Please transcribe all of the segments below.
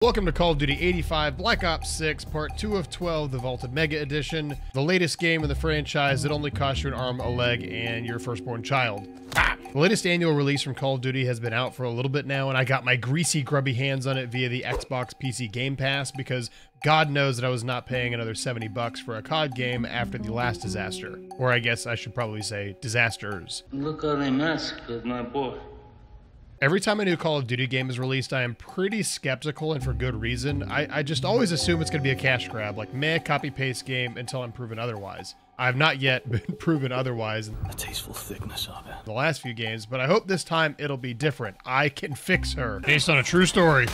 Welcome to Call of Duty 85 Black Ops 6 Part 2 of 12, the Vaulted Mega Edition, the latest game in the franchise that only costs you an arm, a leg, and your firstborn child. The latest annual release from Call of Duty has been out for a little bit now, and I got my greasy, grubby hands on it via the Xbox PC Game Pass because God knows that I was not paying another 70 bucks for a COD game after the last disaster. Or I guess I should probably say disasters. Look how they massacred my boy. Every time a new Call of Duty game is released, I am pretty skeptical, and for good reason. I just always assume it's going to be a cash grab, like meh, copy-paste game until I'm proven otherwise. I have not yet been proven otherwise in the tasteful thickness of it. The last few games, but I hope this time it'll be different. I can fix her. Based on a true story.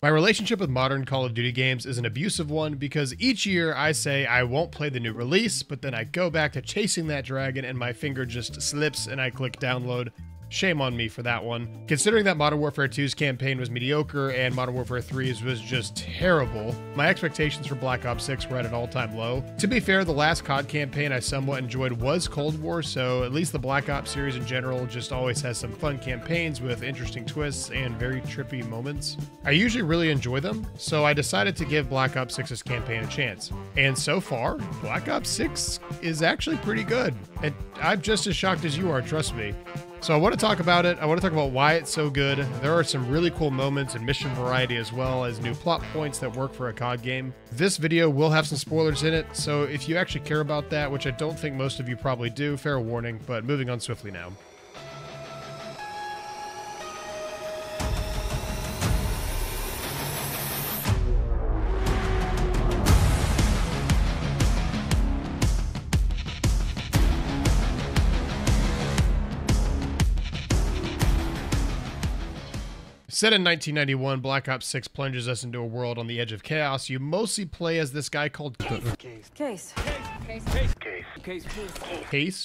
My relationship with modern Call of Duty games is an abusive one because each year I say I won't play the new release, but then I go back to chasing that dragon and my finger just slips and I click download. Shame on me for that one. Considering that Modern Warfare 2's campaign was mediocre and Modern Warfare 3's was just terrible, my expectations for Black Ops 6 were at an all-time low. To be fair, the last COD campaign I somewhat enjoyed was Cold War, so at least the Black Ops series in general just always has some fun campaigns with interesting twists and very trippy moments. I usually really enjoy them, so I decided to give Black Ops 6's campaign a chance. And so far, Black Ops 6 is actually pretty good. And I'm just as shocked as you are, trust me. So I want to talk about it. I want to talk about why it's so good. There are some really cool moments and mission variety as well as new plot points that work for a COD game. This video will have some spoilers in it, so if you actually care about that, which I don't think most of you probably do, fair warning, but moving on swiftly now. Set in 1991, Black Ops 6 plunges us into a world on the edge of chaos. You mostly play as this guy called Case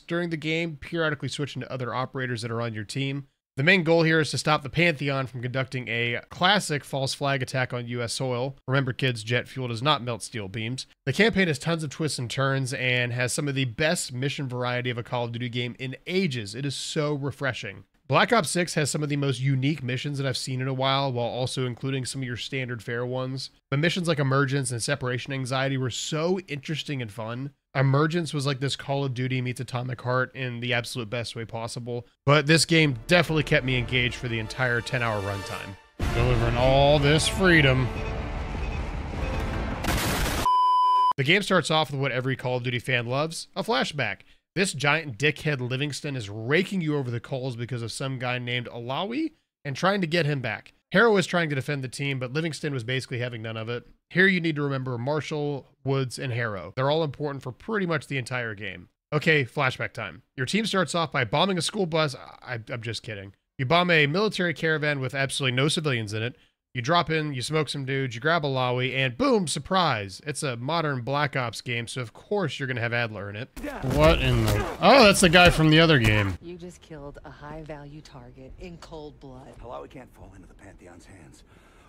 during the game, periodically switching to other operators that are on your team. The main goal here is to stop the Pantheon from conducting a classic false flag attack on US soil. Remember kids, jet fuel does not melt steel beams. The campaign has tons of twists and turns and has some of the best mission variety of a Call of Duty game in ages. It is so refreshing. Black Ops 6 has some of the most unique missions that I've seen in a while, while also including some of your standard fare ones. But missions like Emergence and Separation Anxiety were so interesting and fun. Emergence was like this Call of Duty meets Atomic Heart in the absolute best way possible. But this game definitely kept me engaged for the entire 10-hour runtime. Delivering all this freedom. The game starts off with what every Call of Duty fan loves, a flashback. This giant dickhead Livingston is raking you over the coals because of some guy named Alawi and trying to get him back. Harrow is trying to defend the team, but Livingston was basically having none of it. Here you need to remember Marshall, Woods, and Harrow. They're all important for pretty much the entire game. Okay, flashback time. Your team starts off by bombing a school bus. I'm just kidding. You bomb a military caravan with absolutely no civilians in it. You drop in, you smoke some dudes, you grab Alawi, and boom, surprise. It's a modern Black Ops game, so of course you're going to have Adler in it. What in the... Oh, that's the guy from the other game. You just killed a high-value target in cold blood. Alawi can't fall into the Pantheon's hands.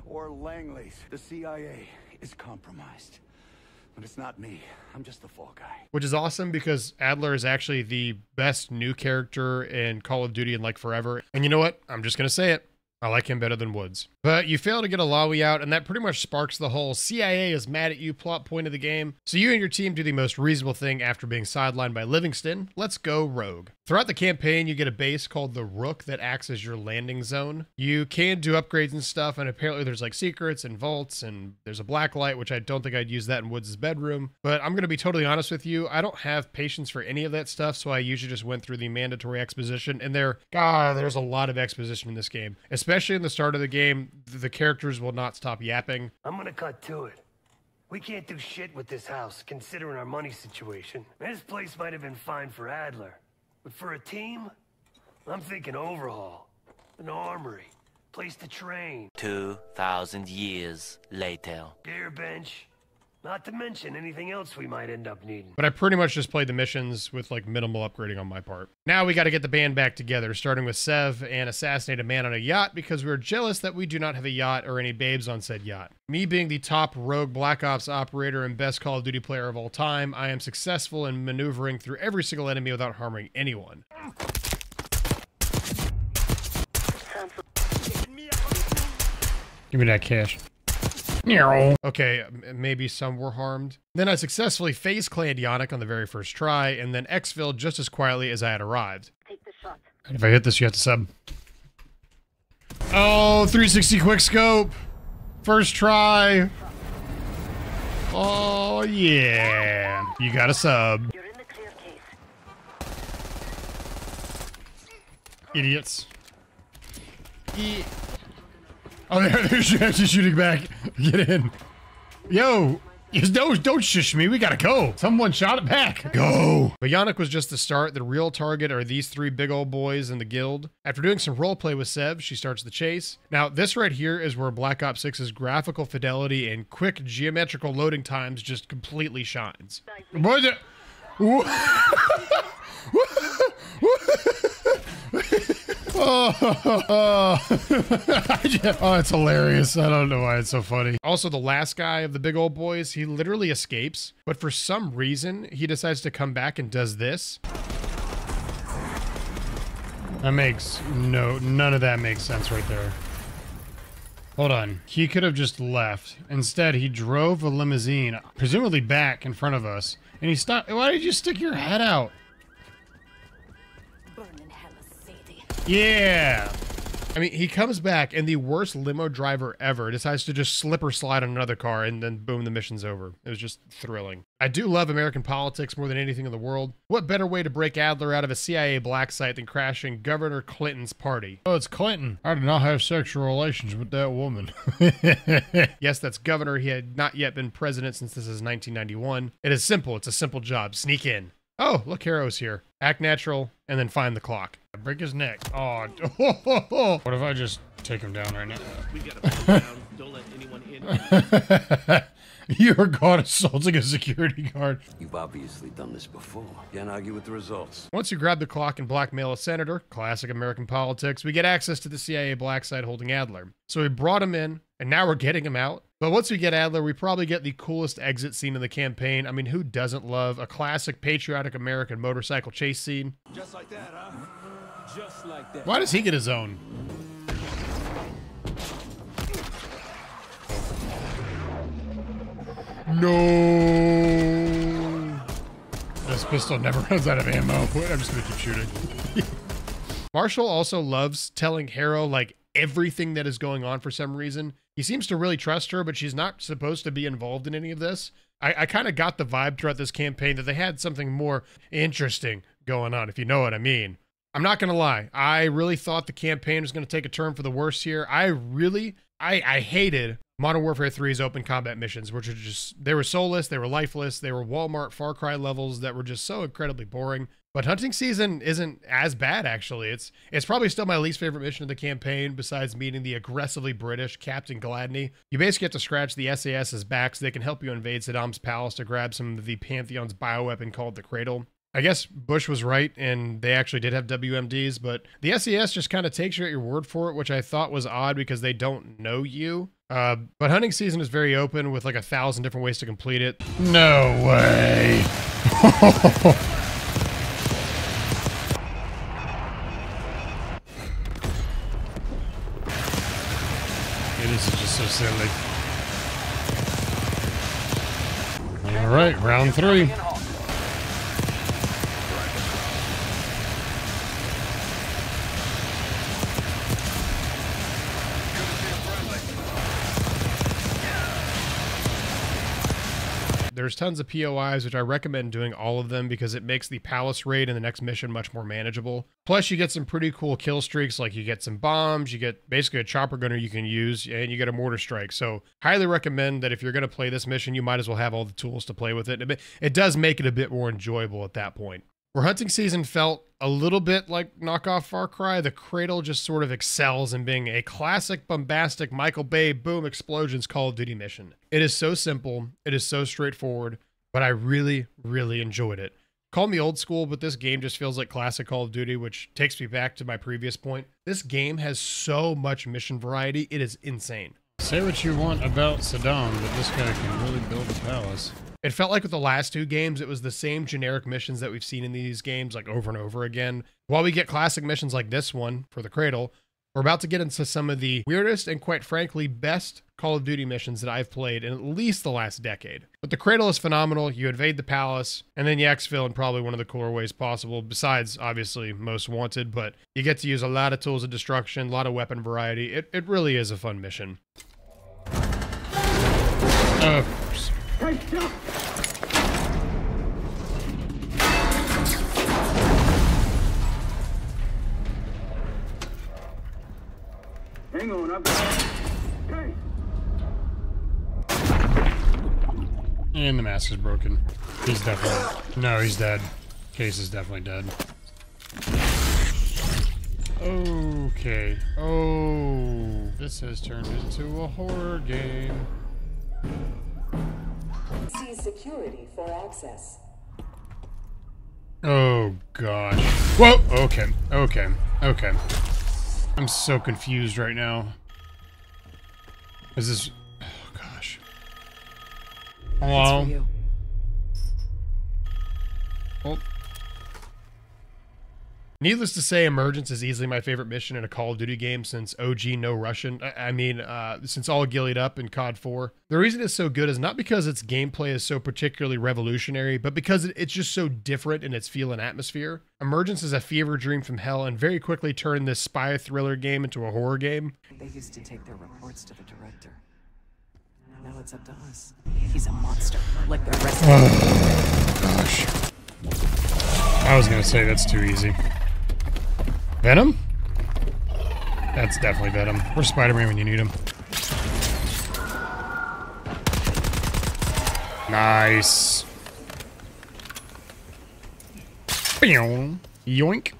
Or Langley's. The CIA is compromised. But it's not me. I'm just the fall guy. Which is awesome because Adler is actually the best new character in Call of Duty in like forever. And you know what? I'm just going to say it. I like him better than Woods. But you fail to get Alawi out, and that pretty much sparks the whole CIA is mad at you plot point of the game. So you and your team do the most reasonable thing after being sidelined by Livingston. Let's go rogue. Throughout the campaign, you get a base called the Rook that acts as your landing zone. You can do upgrades and stuff, and apparently there's like secrets and vaults, and there's a black light, which I don't think I'd use that in Woods' bedroom. But I'm going to be totally honest with you. I don't have patience for any of that stuff, so I usually just went through the mandatory exposition, and there's a lot of exposition in this game. Especially in the start of the game, the characters will not stop yapping. I'm gonna cut to it. We can't do shit with this house, considering our money situation. This place might have been fine for Adler, but for a team, I'm thinking overhaul, an armory, place to train. 2,000 years later. Gear bench, not to mention anything else we might end up needing. But I pretty much just played the missions with like minimal upgrading on my part. Now we got to get the band back together, starting with Sev and assassinate a man on a yacht because we're jealous that we do not have a yacht or any babes on said yacht. Me being the top rogue Black Ops operator and best Call of Duty player of all time, I am successful in maneuvering through every single enemy without harming anyone. Give me that cash. Okay, maybe some were harmed. Then I successfully face-claned Yannick on the very first try, and then exfilled just as quietly as I had arrived. Take the shot. If I hit this, you have to sub. Oh, 360 quick scope. First try. Oh, yeah. You got a sub. You're in the clear case. Idiots. Oh, they're actually shooting back. Get in. Yo, don't shush me. We gotta go. Someone shot it back. Go. But Yannick was just the start. The real target are these three big old boys in the guild. After doing some roleplay with Sev, she starts the chase. Now, this right here is where Black Ops 6's graphical fidelity and quick geometrical loading times just completely shines. What the? Oh, it's hilarious. I don't know why it's so funny. Also, the last guy of the big old boys, he literally escapes, but for some reason, he decides to come back and does this. That makes none of that makes sense right there. Hold on. He could have just left. Instead, he drove a limousine, presumably back in front of us, and he stopped. Why did you stick your head out? Yeah. I mean, he comes back and the worst limo driver ever decides to just slip or slide on another car and then boom, the mission's over. It was just thrilling. I do love American politics more than anything in the world. What better way to break Adler out of a CIA black site than crashing Governor Clinton's party? Oh, it's Clinton. I did not have sexual relations with that woman. Yes, that's Governor. He had not yet been president since this is 1991. It is simple. It's a simple job. Sneak in. Oh, look, Harrow's here. Act natural, and then find the clock. Break his neck. Oh, what if I just take him down right now? We gotta put him down. Don't let anyone in. You're caught assaulting a security guard. You've obviously done this before. Can't argue with the results. Once you grab the clock and blackmail a senator, classic American politics, we get access to the CIA black site holding Adler. So we brought him in, and now we're getting him out. But once we get Adler, we probably get the coolest exit scene in the campaign. I mean, who doesn't love a classic patriotic American motorcycle chase scene? Just like that, huh? Just like that. Why does he get his own? No. This pistol never runs out of ammo. I'm just gonna keep shooting. Marshall also loves telling Harrow like everything that is going on for some reason. He seems to really trust her, but she's not supposed to be involved in any of this. I kind of got the vibe throughout this campaign that they had something more interesting going on, if you know what I mean. I'm not going to lie. I really thought the campaign was going to take a turn for the worse here. I hated Modern Warfare 3's open combat missions, which are just, they were soulless, they were lifeless, they were Walmart Far Cry levels that were just so incredibly boring. But hunting season isn't as bad, actually. It's probably still my least favorite mission of the campaign, besides meeting the aggressively British Captain Gladney. You basically have to scratch the SAS's back so they can help you invade Saddam's palace to grab some of the Pantheon's bioweapon called the Cradle. I guess Bush was right, and they actually did have WMDs, but the SAS just kind of takes you at your word for it, which I thought was odd because they don't know you. But hunting season is very open with like 1,000 different ways to complete it. No way. This is just so silly. All right, round 3. There's tons of POIs, which I recommend doing all of them because it makes the palace raid and the next mission much more manageable. Plus, you get some pretty cool kill streaks, like you get some bombs, you get basically a chopper gunner you can use, and you get a mortar strike. So, highly recommend that if you're going to play this mission, you might as well have all the tools to play with it. It does make it a bit more enjoyable at that point. Where hunting season felt a little bit like knockoff Far Cry, the Cradle just sort of excels in being a classic, bombastic, Michael Bay, boom, explosions Call of Duty mission. It is so simple, it is so straightforward, but I really, really enjoyed it. Call me old school, but this game just feels like classic Call of Duty, which takes me back to my previous point. This game has so much mission variety, it is insane. Say what you want about Saddam, but this guy can really build a palace. It felt like with the last 2 games, it was the same generic missions that we've seen in these games like over and over again. While we get classic missions like this one for the Cradle, We're about to get into some of the weirdest and quite frankly best Call of Duty missions that I've played in at least the last decade. But the Cradle is phenomenal. You invade the palace, and then you exfil in probably one of the cooler ways possible, besides, obviously, Most Wanted, but you get to use a lot of tools of destruction, a lot of weapon variety. It really is a fun mission. Of course. Hang on, I've got... Hey! And the mask is broken. He's definitely... No, he's dead. Case is definitely dead. Okay. Oh, this has turned into a horror game. See security for access. Oh, gosh. Whoa! Okay. Okay. Okay. I'm so confused right now. Is this... Oh, gosh. Hello? Well, needless to say, Emergence is easily my favorite mission in a Call of Duty game since OG No Russian. I mean, since all Gillied Up in COD 4. The reason it's so good is not because its gameplay is so particularly revolutionary, but because it's just so different in its feel and atmosphere. Emergence is a fever dream from hell and very quickly turned this spy thriller game into a horror game. They used to take their reports to the director. Now it's up to us. He's a monster, like the rest of them. Gosh. I was gonna say that's too easy. Venom? That's definitely Venom. Where's Spider-Man when you need him? Nice. Yoink.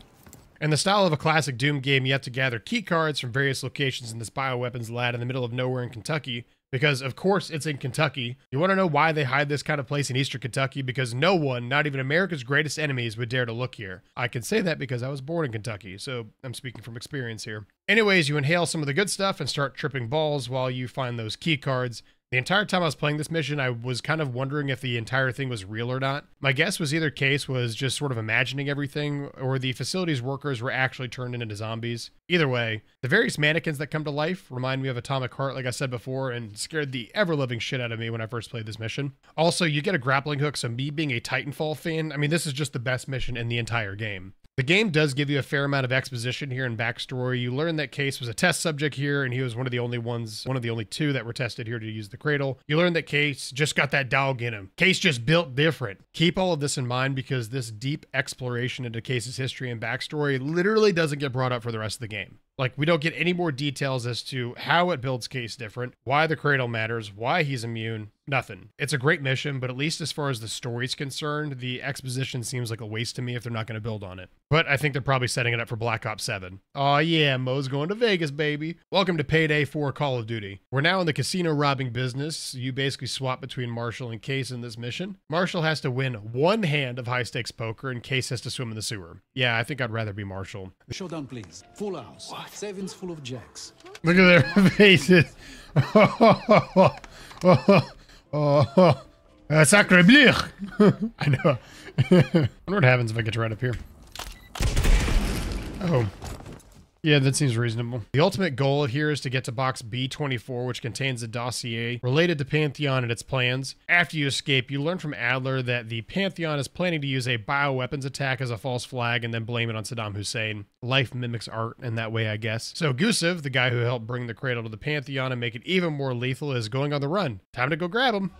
In the style of a classic Doom game, you have to gather key cards from various locations in this bioweapons lab in the middle of nowhere in Kentucky. Because, of course, it's in Kentucky. You want to know why they hide this kind of place in eastern Kentucky? Because no one, not even America's greatest enemies, would dare to look here. I can say that because I was born in Kentucky, so I'm speaking from experience here. Anyways, you inhale some of the good stuff and start tripping balls while you find those key cards. The entire time I was playing this mission, I was kind of wondering if the entire thing was real or not. My guess was either Case was just sort of imagining everything, or the facility's workers were actually turned into zombies. Either way, the various mannequins that come to life remind me of Atomic Heart, like I said before, and scared the ever-living shit out of me when I first played this mission. Also, you get a grappling hook, so me being a Titanfall fan, I mean, this is just the best mission in the entire game. The game does give you a fair amount of exposition here and backstory. You learn that Case was a test subject here, and he was one of the only two that were tested here to use the Cradle. You learn that Case just got that dog in him. Case just built different. Keep all of this in mind because this deep exploration into Case's history and backstory literally doesn't get brought up for the rest of the game. Like, we don't get any more details as to how it builds Case different, why the Cradle matters, why he's immune, nothing. It's a great mission, but at least as far as the story's concerned, the exposition seems like a waste to me if they're not going to build on it. But I think they're probably setting it up for Black Ops 7. Aw yeah, Mo's going to Vegas, baby. Welcome to Payday 4 Call of Duty. We're now in the casino robbing business. You basically swap between Marshall and Case in this mission. Marshall has to win one hand of high-stakes poker, and Case has to swim in the sewer. Yeah, I think I'd rather be Marshall. Showdown, please. Full house. What? Savings full of jacks. Look at their faces. Sacre bleu. I know. I wonder what happens if I get to right up here. Oh. Yeah, that seems reasonable. The ultimate goal here is to get to box B24, which contains a dossier related to Pantheon and its plans. After you escape, you learn from Adler that the Pantheon is planning to use a bioweapons attack as a false flag and then blame it on Saddam Hussein. Life mimics art in that way, I guess. So Gusev, the guy who helped bring the Cradle to the Pantheon and make it even more lethal, is going on the run. Time to go grab him.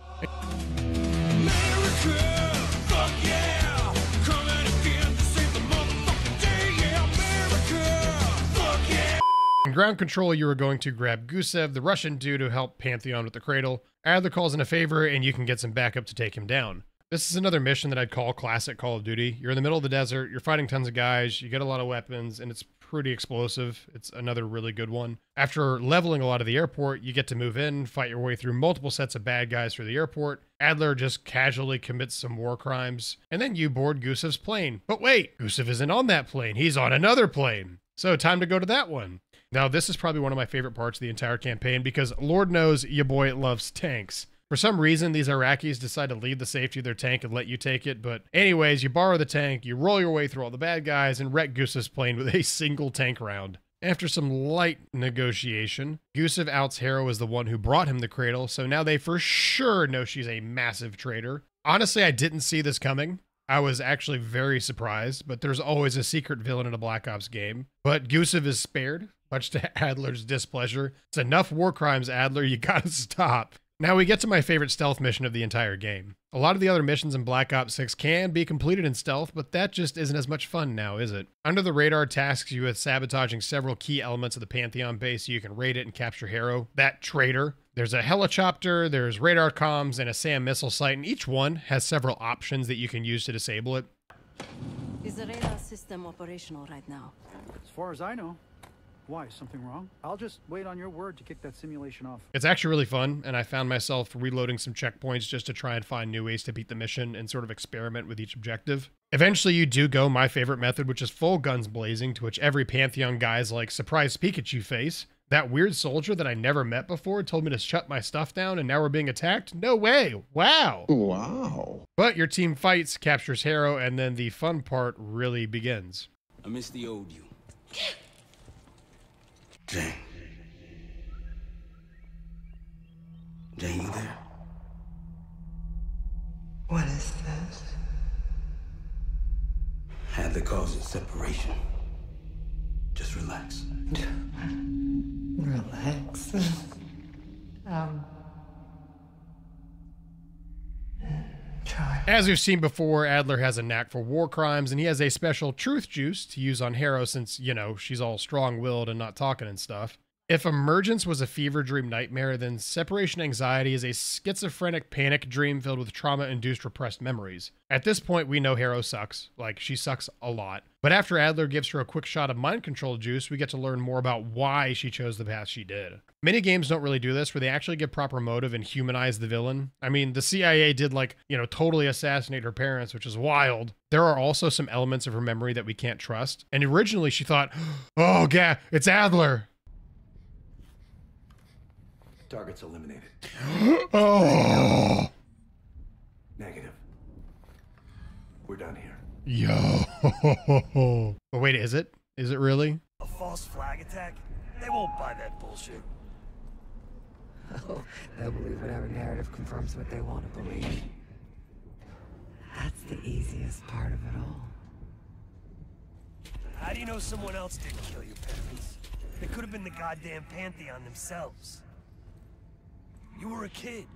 In ground control, you are going to grab Gusev, the Russian dude who helped Pantheon with the Cradle. Adler calls in a favor, and you can get some backup to take him down. This is another mission that I'd call classic Call of Duty. You're in the middle of the desert, you're fighting tons of guys, you get a lot of weapons, and it's pretty explosive. It's another really good one. After leveling a lot of the airport, you get to move in, fight your way through multiple sets of bad guys through the airport. Adler just casually commits some war crimes, and then you board Gusev's plane. But wait, Gusev isn't on that plane, he's on another plane. So time to go to that one. Now, this is probably one of my favorite parts of the entire campaign because Lord knows your boy loves tanks. For some reason, these Iraqis decide to leave the safety of their tank and let you take it. But anyways, you borrow the tank, you roll your way through all the bad guys, and wreck Goose's plane with a single tank round. After some light negotiation, Gusev outs Harrow as the one who brought him the cradle, so now they for sure know she's a massive traitor. Honestly, I didn't see this coming. I was actually very surprised, but there's always a secret villain in a Black Ops game. But Gusev is spared, much to Adler's displeasure. It's enough war crimes, Adler, you gotta stop. Now we get to my favorite stealth mission of the entire game. A lot of the other missions in Black Ops 6 can be completed in stealth, but that just isn't as much fun now, is it? Under the radar tasks you with sabotaging several key elements of the Pantheon base so you can raid it and capture Harrow, that traitor. There's a helicopter, there's radar comms, and a SAM missile site, and each one has several options that you can use to disable it. Is the radar system operational right now? As far as I know. Why? Something wrong? I'll just wait on your word to kick that simulation off. It's actually really fun, and I found myself reloading some checkpoints just to try and find new ways to beat the mission and sort of experiment with each objective. Eventually, you do go my favorite method, which is full guns blazing, to which every Pantheon guy's like surprise Pikachu face. That weird soldier that I never met before told me to shut my stuff down, and now we're being attacked? No way! Wow! Wow. But your team fights, captures Harrow, and then the fun part really begins. I miss the old you. Jane. Jane, you there? What is this? Had the cause of separation. Just relax. Relax. Try. As we've seen before, Adler has a knack for war crimes, and he has a special truth juice to use on Harrow since, you know, she's all strong-willed and not talking and stuff. If Emergence was a fever dream nightmare, then separation anxiety is a schizophrenic panic dream filled with trauma-induced repressed memories. At this point, we know Harrow sucks. Like, she sucks a lot. But after Adler gives her a quick shot of mind control juice, we get to learn more about why she chose the path she did. Many games don't really do this, where they actually give proper motive and humanize the villain. I mean, the CIA did, like, you know, totally assassinate her parents, which is wild. There are also some elements of her memory that we can't trust. And originally she thought, oh, yeah, it's Adler. Target's eliminated. Oh. Negative. We're done here. Yo. Oh, wait, is it? Is it really? A false flag attack? They won't buy that bullshit. Oh, they'll believe whatever narrative confirms what they want to believe. That's the easiest part of it all. How do you know someone else didn't kill your parents? They could have been the goddamn Pantheon themselves. You were a kid.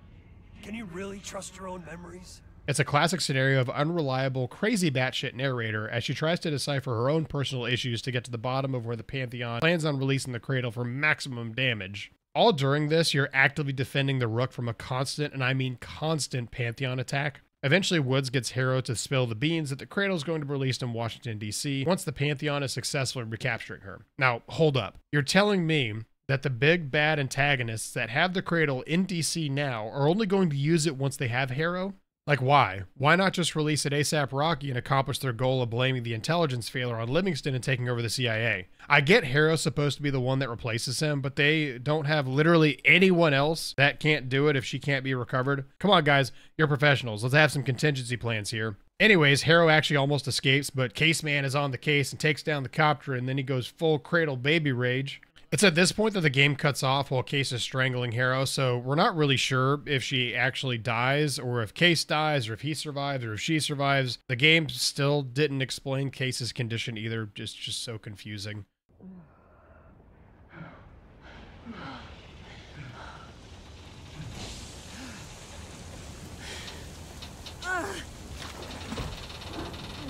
Can you really trust your own memories? It's a classic scenario of unreliable, crazy batshit narrator as she tries to decipher her own personal issues to get to the bottom of where the Pantheon plans on releasing the Cradle for maximum damage. All during this, you're actively defending the Rook from a constant, and I mean constant, Pantheon attack. Eventually, Woods gets Harrow to spill the beans that the Cradle is going to be released in Washington, D.C. once the Pantheon is successful in recapturing her. Now, hold up. You're telling me that the big bad antagonists that have the Cradle in DC now are only going to use it once they have Harrow? Like, why? Why not just release it ASAP Rocky and accomplish their goal of blaming the intelligence failure on Livingston and taking over the CIA? I get Harrow's supposed to be the one that replaces him, but they don't have literally anyone else that can't do it if she can't be recovered. Come on, guys. You're professionals. Let's have some contingency plans here. Anyways, Harrow actually almost escapes, but Case Man is on the case and takes down the copter, and then he goes full Cradle baby rage. It's at this point that the game cuts off while Case is strangling Harrow, so we're not really sure if she actually dies, or if Case dies, or if he survives, or if she survives. The game still didn't explain Case's condition either, just so confusing.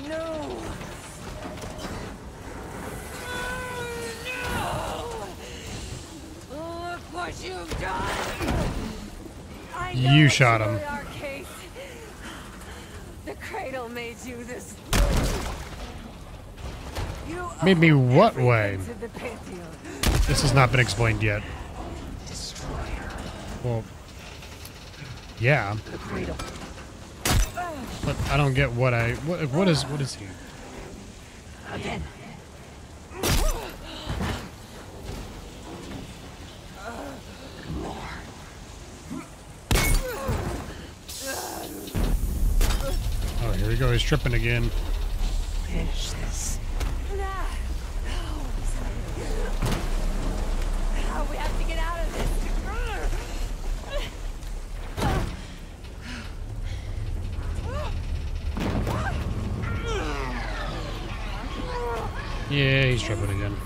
No! What you've done! I know You shot him. Our case. The Cradle made you this. You Made me what way? to the Pantheon. This has not been explained yet. Well, yeah. The Cradle. But I don't get what what is he? Again. Oh, here we go. He's tripping again. Finish this. Yeah, he's tripping again.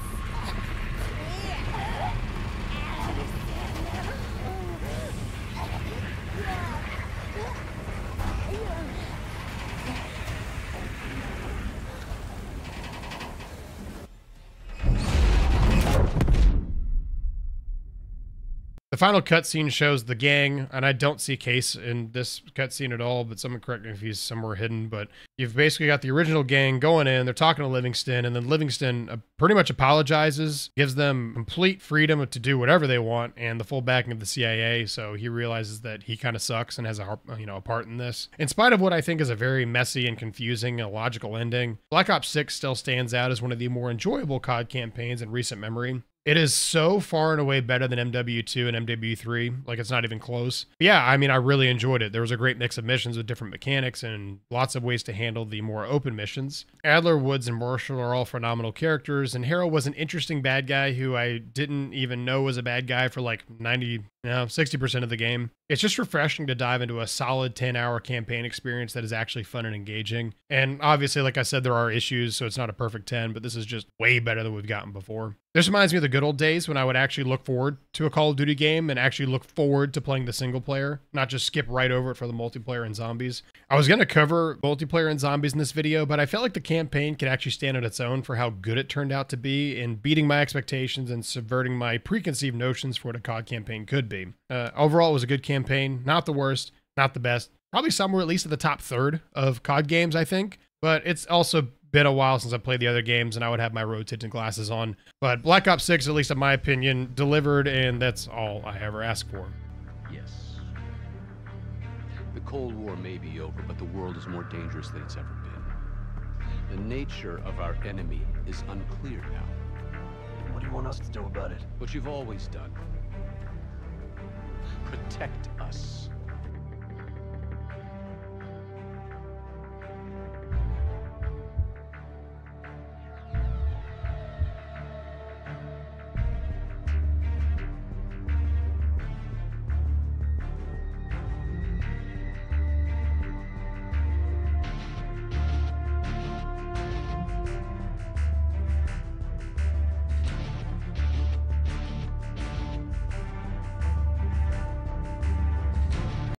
The final cutscene shows the gang, and I don't see Case in this cutscene at all, but someone correct me if he's somewhere hidden. But you've basically got the original gang going in, they're talking to Livingston, and then Livingston pretty much apologizes, gives them complete freedom to do whatever they want, and the full backing of the CIA, so he realizes that he kind of sucks and has a part in this. In spite of what I think is a very messy and confusing, illogical ending, Black Ops 6 still stands out as one of the more enjoyable COD campaigns in recent memory. It is so far and away better than MW2 and MW3. Like, it's not even close. But yeah, I mean, I really enjoyed it. There was a great mix of missions with different mechanics and lots of ways to handle the more open missions. Adler, Woods, and Marshall are all phenomenal characters, and Harrow was an interesting bad guy who I didn't even know was a bad guy for like 60% of the game. It's just refreshing to dive into a solid 10-hour campaign experience that is actually fun and engaging. And obviously, like I said, there are issues, so it's not a perfect 10, but this is just way better than we've gotten before. This reminds me of the good old days when I would actually look forward to a Call of Duty game and actually look forward to playing the single player, not just skip right over it for the multiplayer and zombies. I was going to cover multiplayer and zombies in this video, but I felt like the campaign could actually stand on its own for how good it turned out to be in beating my expectations and subverting my preconceived notions for what a COD campaign could be. Overall, it was a good campaign. Not the worst, not the best. Probably somewhere at least at the top third of COD games, I think. But it's also been a while since I played the other games, and I would have my rose-tinted glasses on. But Black Ops 6, at least in my opinion, delivered, and that's all I ever asked for. Yes. The Cold War may be over, but the world is more dangerous than it's ever been. The nature of our enemy is unclear now. What do you want us to do about it? What you've always done. Protect us.